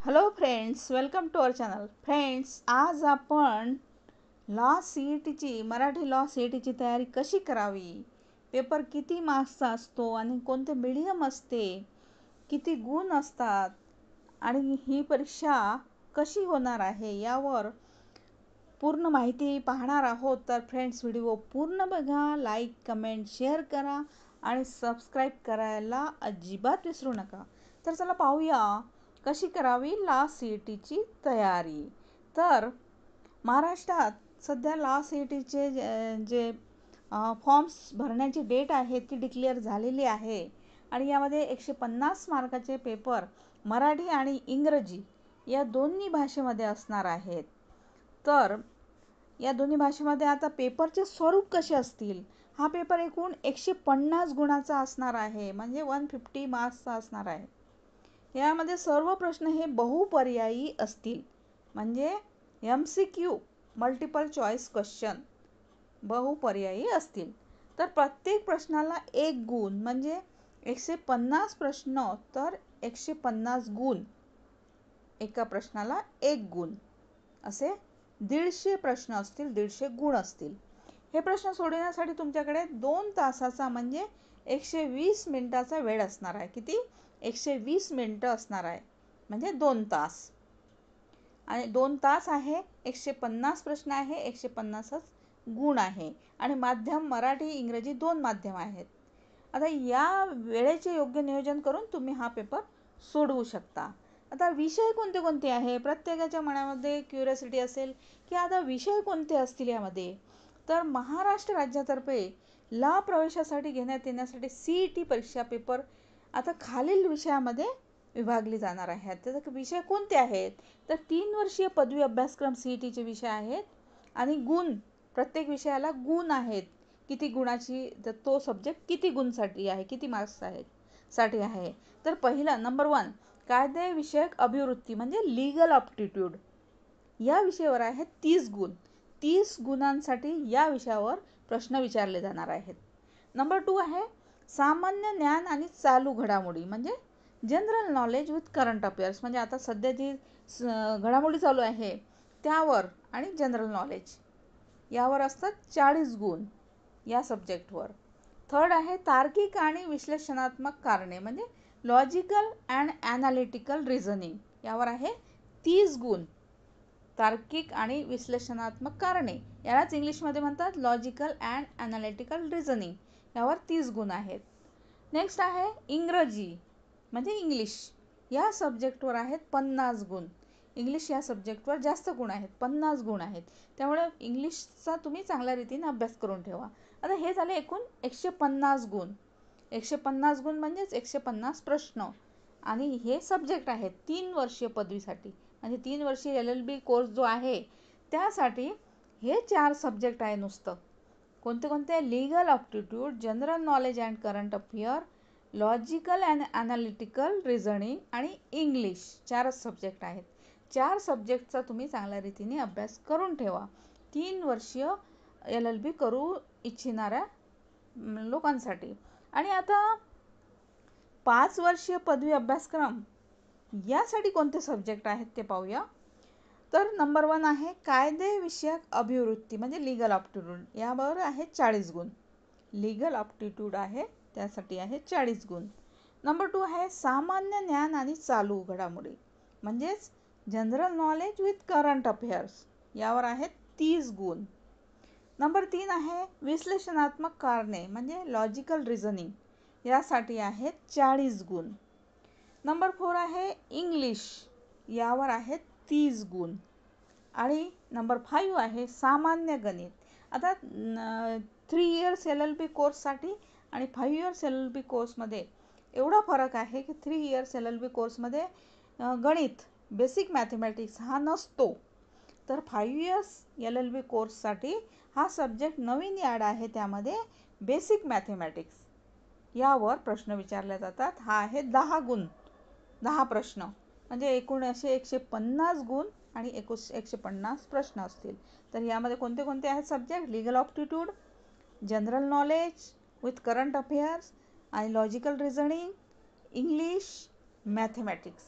Hello friends, welcome to our channel. Friends, आज आपण law C E टीची Marathi law C E टीची तयारी कशी करावी, पेपर किती मार्क्सचा असतो आणि कोणते मीडियम असते, किती गुण असतात आणि ही परीक्षा कशी होणार आहे यावर पूर्ण माहिती पाहणार आहोत. तर फ्रेंड्स, व्हिडिओ पूर्ण बघा, लाईक, कमेंट, शेअर करा आणि सबस्क्राईब करायला अजिबात विसरू नका. तर चला पाहूया कशी करावी लॉ सी ई टीची तयारी. तर महाराष्ट्रात सध्या लॉ सी ई टीचे जे फॉर्म्स भरण्याची डेट आहे ती डिक्लेअर झालेली आहे आणि यामध्ये 150 मार्काचे पेपर मराठी आणि इंग्रजी या दोन्ही भाषेमध्ये असणार आहेत. तर या दोन्ही भाषेमध्ये आता पेपरचे स्वरूप कसे असतील, हा पेपर एकूण 150 गुणाचा असणार आहे, म्हणजे 150 मार्क्सचा असणार आहे. यामध्ये सर्व प्रश्न हे बहुपर्यायी असतील, म्हणजे MCQ मल्टिपल चॉईस क्वेश्चन बहुपर्यायी असतील. तर प्रत्येक प्रश्नाला 1 गुण, म्हणजे 150 प्रश्न तर 150 गुण, एका प्रश्नाला 1 गुण, असे 150 प्रश्न असतील, 150 गुण असतील. हे प्रश्न सोडवण्यासाठी तुमच्याकडे 2 तासाचा म्हणजे 120 मिनिटाचा वेळ असणार आहे. किती? 120 मिनिटं असणार आहे, म्हणजे 2 तास. आणि 2 तास आहे, 150 प्रश्न आहे, 150च गुण आहे आणि माध्यम मराठी इंग्रजी 2 माध्यम आहेत. आता या वेळेचे योग्य नियोजन करून तुम्ही हा पेपर सोडवू शकता. आता विषय कोणते कोणते आहे, प्रत्येकाच्या मनामध्ये क्युरियोसिटी असेल की आता विषय कोणते असतील यामध्ये. तर महाराष्ट्र राज्यातर्फे लॉ प्रवेशासाठी घेण्यात येण्यासाठी CET परीक्षा पेपर आता खालील विषयामध्ये विभागली जाणार आहेत. तर विषय कोणते आहेत, तर 3 वर्षीय पदवी अभ्यासक्रम CETचे विषय आहेत आणि गुण, प्रत्येक विषयाला गुण आहेत. किती गुणाची, तर तो सब्जेक्ट किती गुणसाठी आहे, किती मार्क्स आहेत साठी आहे. तर पहिला नंबर 1 कायदेविषयक अभिवृत्ती म्हणजे लीगल ऑप्टिट्यूड, या विषयावर आहेत 30 गुण. 30 गुणांसाठी या विषयावर प्रश्न विचारले जाणार आहेत. नंबर 2 आहे सामान्य ज्ञान आणि चालू घडामोडी म्हणजे general knowledge with current affairs, म्हणजे आता सध्या जी घडामोडी चालू आहे त्यावर आणि जनरल नॉलेज यावर असतात 40 गुण या सब्जेक्टवर. थर्ड आहे तार्किक आणि विश्लेषणात्मक कारणे म्हणजे लॉजिकल अँड ॲनालिटिकल रिझनिंग, यावर आहे 30 गुण. तार्किक आणि विश्लेषणात्मक कारणे, यालाच इंग्लिशमध्ये म्हणतात लॉजिकल अँड ॲनालिटिकल रिझनिंग, यावर 30 गुण आहेत. नेक्स्ट आहे इंग्रजी म्हणजे इंग्लिश, या सब्जेक्टवर आहेत 50 गुण. इंग्लिश या सब्जेक्टवर जास्त गुण आहेत, 50 गुण आहेत. त्यामुळे इंग्लिशचा तुम्ही चांगल्या रीतीने अभ्यास करून ठेवा. आता हे झाले एकूण 150 गुण. 150 गुण म्हणजेच 150 प्रश्न आणि हे सब्जेक्ट आहेत 3 वर्षीय पदवीसाठी, म्हणजे 3 वर्षीय LLB कोर्स जो आहे त्यासाठी हे 4 सब्जेक्ट आहे नुसतं. कोणते कोणते? Legal aptitude, general knowledge and current affair, logical and analytical reasoning आणि इंग्लिश, 4च सब्जेक्ट आहेत. 4 सब्जेक्टचा तुम्ही चांगल्या रीतीने अभ्यास करून ठेवा 3 वर्षीय LLB करू इच्छिणाऱ्या लोकांसाठी. आणि आता 5 वर्षीय पदवी अभ्यासक्रम यासाठी कोणते सब्जेक्ट आहेत ते पाहूया. तर नंबर 1 आहे कायदेविषयक अभिवृत्ती म्हणजे लीगल ऑप्टिट्यूड, यावर आहे 40 गुण. लीगल ऑप्टिट्यूड आहे त्यासाठी आहे 40 गुण. नंबर 2 आहे सामान्य ज्ञान आणि चालू घडामोडी म्हणजेच general knowledge with current affairs, यावर आहेत 30 गुण. नंबर 3 आहे विश्लेषणात्मक कारणे म्हणजे लॉजिकल रिझनिंग, यासाठी आहेत 40 गुण. नंबर 4 आहे इंग्लिश, यावर आहेत 30 गुण. आणि नंबर 5 आहे सामान्य गणित. आता 3 इयर्स LLB कोर्ससाठी आणि 5 इयर्स LLB कोर्समध्ये एवढा फरक आहे की 3 इयर्स LLB कोर्समध्ये गणित, बेसिक मॅथमॅटिक्स हा नसतो. तर 5 इयर्स LLB कोर्ससाठी हा सब्जेक्ट नवीन ॲड आहे, त्यामध्ये बेसिक मॅथमॅटिक्स यावर प्रश्न विचारले जातात. हा आहे 10 गुण, 10 प्रश्न, म्हणजे एकूण असे 150 गुण आणि 150 प्रश्न असतील. तर यामध्ये कोणते कोणते आहेत subject? Legal aptitude, general knowledge with current affairs आणि लॉजिकल रिझनिंग, इंग्लिश, मॅथमॅटिक्स.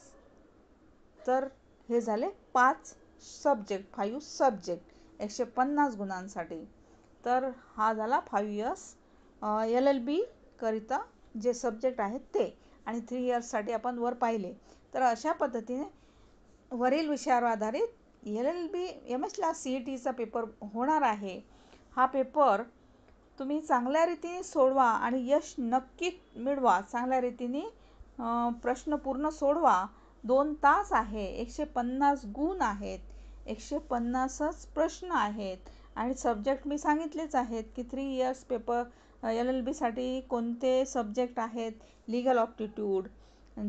तर हे झाले 5 सब्जेक्ट, 5 सब्जेक्ट 150 गुणांसाठी. तर हा झाला 5 इयर्स LLB करिता जे सब्जेक्ट आहेत ते, आणि 3 इयर्ससाठी आपण वर पाहिले. तर अशा पद्धतीने वरील विषयावर आधारित LLB MS CETचा पेपर होणार आहे. हा पेपर तुम्ही चांगल्या रीतीने सोडवा आणि यश नक्कीच मिळवा. चांगल्या रीतीने प्रश्न पूर्ण सोडवा. 2 तास आहे, 150 गुण आहेत, 150च प्रश्न आहेत, आणि सब्जेक्ट मी सांगितलेच आहेत की 3 इयर्स पेपर LLBसाठी कोणते सब्जेक्ट आहेत. Legal aptitude,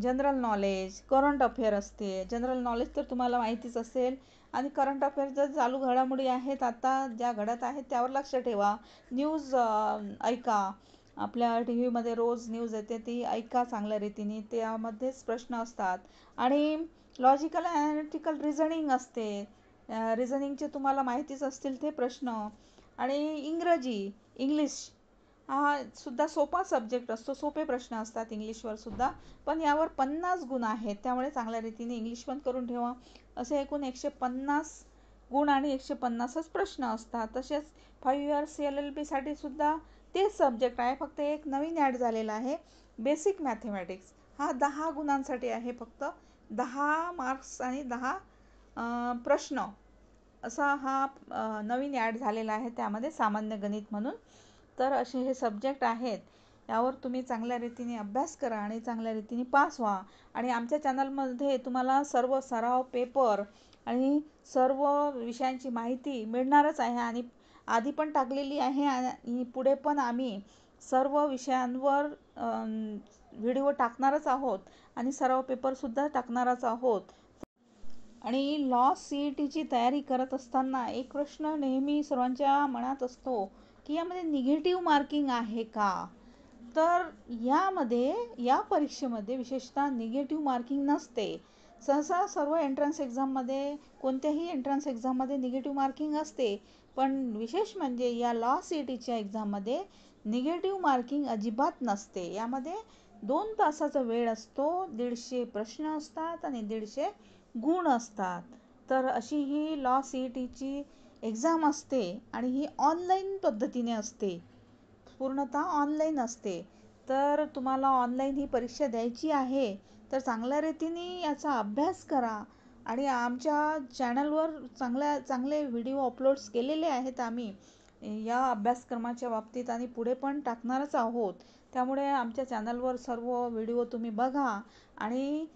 general knowledge, current affair असते. जनरल नॉलेज तर तुम्हाला माहितीच असेल, आणि करंट अफेअर जर चालू घडामोडी आहेत आता ज्या घडत आहेत त्यावर लक्ष ठेवा. न्यूज ऐका, आपल्या टी व्हीमध्ये रोज न्यूज येते ती ऐका चांगल्या रीतीने, त्यामध्येच प्रश्न असतात. आणि लॉजिकल ॲनालिटिकल रिझनिंग असते, रिझनिंगचे तुम्हाला माहितीच असतील ते प्रश्न. आणि इंग्लिश हा सुद्धा सोपा सब्जेक्ट असतो, सोपे प्रश्न असतात इंग्लिशवर सुद्धा, पण यावर 50 गुण आहेत, त्यामुळे चांगल्या रीतीने इंग्लिश पण करून ठेवा. असे एकूण 150 गुण आणि 150च प्रश्न असतात. तसेच 5 इयर्स LLBसाठी सुद्धा तेच सब्जेक्ट आहे, फक्त एक नवीन ॲड झालेला आहे, बेसिक मॅथमॅटिक्स. हा 10 गुणांसाठी आहे, फक्त 10 मार्क्स आणि 10 प्रश्न असा हा नवीन ॲड झालेला आहे त्यामध्ये, सामान्य गणित म्हणून. तर असे हे सब्जेक्ट आहेत, यावर तुम्ही चांगल्या रीतीने अभ्यास करा आणि चांगल्या रीतीने पास व्हा. आणि आमच्या चॅनलमध्ये तुम्हाला सर्व सराव पेपर आणि सर्व विषयांची माहिती मिळणारच आहे, आणि आधी पण टाकलेली आहे, आणि पुढे पण आम्ही सर्व विषयांवर व्हिडिओ टाकणारच आहोत, आणि सराव पेपरसुद्धा टाकणारच आहोत. आणि CETची तयारी करत असताना एक प्रश्न नेहमी सर्वांच्या मनात असतो की यामध्ये निगेटिव्ह मार्किंग आहे का? तर या परीक्षेमध्ये विशेषतः निगेटिव्ह मार्किंग नसते. सहसा सर्व एंट्रन्स एक्झाममध्ये, कोणत्याही एंट्रन्स एक्झाममध्ये निगेटिव्ह मार्किंग असते, पण विशेष म्हणजे या CETच्या एक्झाममध्ये निगेटिव्ह मार्किंग अजिबात नसते. यामध्ये 2 तासाचा वेळ असतो, 150 प्रश्न असतात आणि 150 गुण असतात. तर अशी ही CETची एक्झाम असते, आणि ही ऑनलाईन पद्धतीने असते, पूर्णतः ऑनलाईन असते. तर तुम्हाला ऑनलाईन ही परीक्षा द्यायची आहे, तर चांगल्या रीतीने याचा अभ्यास करा. आणि आमच्या चॅनलवर चांगले व्हिडिओ अपलोड्स केलेले आहेत आम्ही या अभ्यासक्रमाच्या बाबतीत, आणि पुढे पण टाकणारच आहोत. त्यामुळे आमच्या चॅनलवर सर्व व्हिडिओ तुम्ही बघा आणि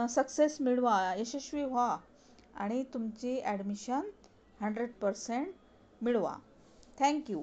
सक्सेस मिळवा, यशस्वी व्हा, आणि तुमची ॲडमिशन 100% मिळवा. थँक्यू.